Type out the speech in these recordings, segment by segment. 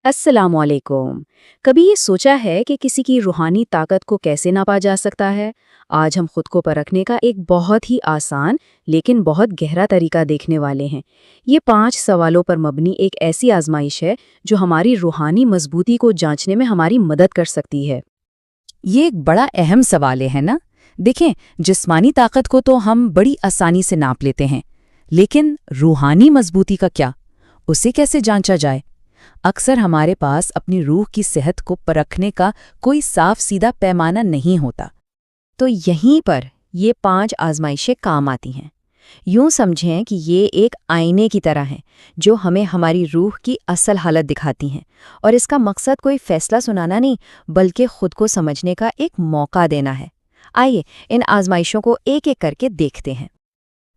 السلام علیکم۔ کبھی یہ سوچا ہے کہ کسی کی روحانی طاقت کو کیسے ناپا جا سکتا ہے؟ آج ہم خود کو پرکھنے کا ایک بہت ہی آسان لیکن بہت گہرا طریقہ دیکھنے والے ہیں۔ یہ 5 سوالوں پر مبنی ایک ایسی آزمائش ہے جو ہماری روحانی مضبوطی کو جانچنے میں ہماری مدد کر سکتی ہے۔ یہ ایک بڑا اہم سوال ہے نا؟ دیکھیں، جسمانی طاقت کو تو ہم بڑی آسانی سے ناپ لیتے ہیں، لیکن روحانی مضبوطی کا کیا؟ اسے کیسے جانچا جائے؟ اکثر ہمارے پاس اپنی روح کی صحت کو پرکھنے کا کوئی صاف سیدھا پیمانہ نہیں ہوتا۔ تو یہیں پر یہ 5 آزمائشیں کام آتی ہیں۔ یوں سمجھیں کہ یہ ایک آئینے کی طرح ہیں جو ہمیں ہماری روح کی اصل حالت دکھاتی ہیں، اور اس کا مقصد کوئی فیصلہ سنانا نہیں بلکہ خود کو سمجھنے کا ایک موقع دینا ہے۔ آئیے ان آزمائشوں کو ایک ایک کر کے دیکھتے ہیں۔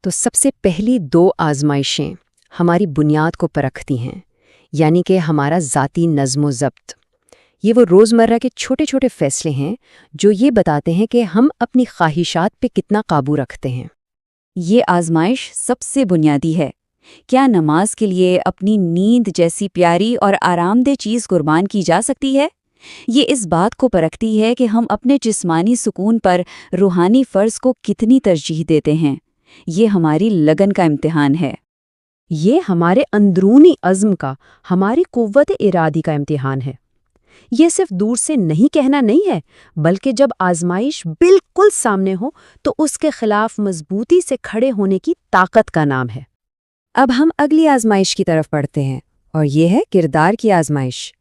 تو سب سے پہلی 2 آزمائشیں ہماری بنیاد کو پرکھتی ہیں، یعنی کہ ہمارا ذاتی نظم و ضبط۔ یہ وہ روزمرہ کے چھوٹے چھوٹے فیصلے ہیں جو یہ بتاتے ہیں کہ ہم اپنی خواہشات پہ کتنا قابو رکھتے ہیں۔ یہ آزمائش سب سے بنیادی ہے۔ کیا نماز کے لیے اپنی نیند جیسی پیاری اور آرام دہ چیز قربان کی جا سکتی ہے؟ یہ اس بات کو پرکھتی ہے کہ ہم اپنے جسمانی سکون پر روحانی فرض کو کتنی ترجیح دیتے ہیں۔ یہ ہماری لگن کا امتحان ہے۔ یہ ہمارے اندرونی عزم کا، ہماری قوت ارادی کا امتحان ہے۔ یہ صرف دور سے نہیں کہنا نہیں ہے، بلکہ جب آزمائش بالکل سامنے ہو تو اس کے خلاف مضبوطی سے کھڑے ہونے کی طاقت کا نام ہے۔ اب ہم اگلی آزمائش کی طرف بڑھتے ہیں، اور یہ ہے کردار کی آزمائش،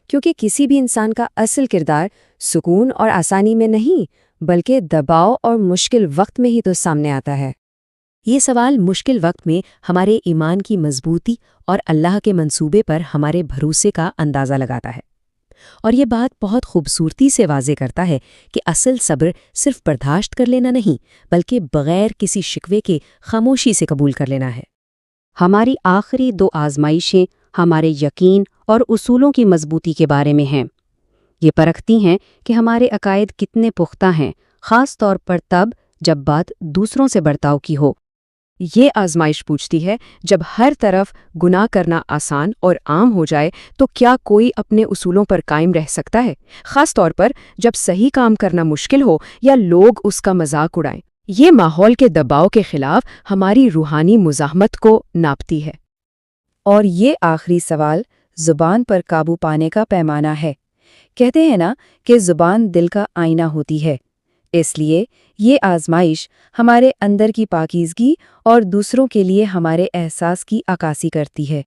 کیونکہ کسی بھی انسان کا اصل کردار سکون اور آسانی میں نہیں بلکہ دباؤ اور مشکل وقت میں ہی تو سامنے آتا ہے۔ یہ سوال مشکل وقت میں ہمارے ایمان کی مضبوطی اور اللہ کے منصوبے پر ہمارے بھروسے کا اندازہ لگاتا ہے، اور یہ بات بہت خوبصورتی سے واضح کرتا ہے کہ اصل صبر صرف برداشت کر لینا نہیں بلکہ بغیر کسی شکوے کے خاموشی سے قبول کر لینا ہے۔ ہماری آخری 2 آزمائشیں ہمارے یقین اور اصولوں کی مضبوطی کے بارے میں ہیں۔ یہ پرکھتی ہیں کہ ہمارے عقائد کتنے پختہ ہیں، خاص طور پر تب جب بات دوسروں سے برتاؤ کی ہو۔ یہ آزمائش پوچھتی ہے، جب ہر طرف گناہ کرنا آسان اور عام ہو جائے تو کیا کوئی اپنے اصولوں پر قائم رہ سکتا ہے، خاص طور پر جب صحیح کام کرنا مشکل ہو یا لوگ اس کا مذاق اڑائیں۔ یہ ماحول کے دباؤ کے خلاف ہماری روحانی مزاحمت کو ناپتی ہے۔ اور یہ آخری سوال زبان پر قابو پانے کا پیمانہ ہے۔ کہتے ہیں نا کہ زبان دل کا آئینہ ہوتی ہے، اس لیے یہ آزمائش ہمارے اندر کی پاکیزگی اور دوسروں کے لیے ہمارے احساس کی عکاسی کرتی ہے۔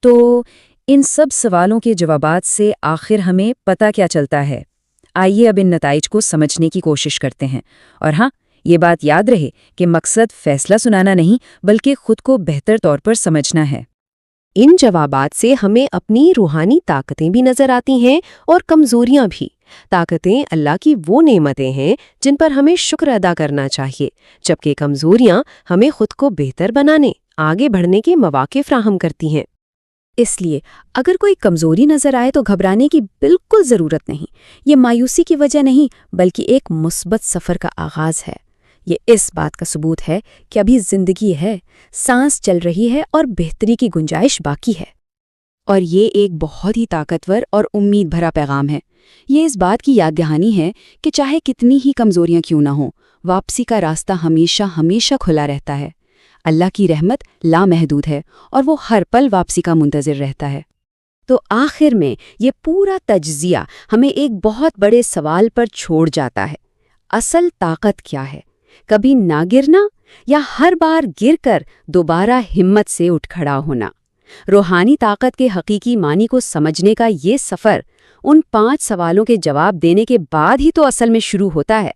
تو ان سب سوالوں کے جوابات سے آخر ہمیں پتہ کیا چلتا ہے؟ آئیے اب ان نتائج کو سمجھنے کی کوشش کرتے ہیں، اور ہاں، یہ بات یاد رہے کہ مقصد فیصلہ سنانا نہیں بلکہ خود کو بہتر طور پر سمجھنا ہے۔ ان جوابات سے ہمیں اپنی روحانی طاقتیں بھی نظر آتی ہیں اور کمزوریاں بھی۔ طاقتیں اللہ کی وہ نعمتیں ہیں جن پر ہمیں شکر ادا کرنا چاہیے، جبکہ کمزوریاں ہمیں خود کو بہتر بنانے، آگے بڑھنے کے مواقع فراہم کرتی ہیں۔ اس لیے اگر کوئی کمزوری نظر آئے تو گھبرانے کی بالکل ضرورت نہیں۔ یہ مایوسی کی وجہ نہیں بلکہ ایک مثبت سفر کا آغاز ہے۔ یہ اس بات کا ثبوت ہے کہ ابھی زندگی ہے، سانس چل رہی ہے اور بہتری کی گنجائش باقی ہے۔ اور یہ ایک بہت ہی طاقتور اور امید بھرا پیغام ہے۔ یہ اس بات کی یاد دہانی ہے کہ چاہے کتنی ہی کمزوریاں کیوں نہ ہوں، واپسی کا راستہ ہمیشہ ہمیشہ کھلا رہتا ہے۔ اللہ کی رحمت لامحدود ہے اور وہ ہر پل واپسی کا منتظر رہتا ہے۔ تو آخر میں یہ پورا تجزیہ ہمیں ایک بہت بڑے سوال پر چھوڑ جاتا ہے۔ اصل طاقت کیا ہے؟ کبھی نہ گرنا یا ہر بار گر کر دوبارہ ہمت سے اٹھ کھڑا ہونا؟ روحانی طاقت کے حقیقی معنی کو سمجھنے کا یہ سفر ان 5 سوالوں کے جواب دینے کے بعد ہی تو اصل میں شروع ہوتا ہے۔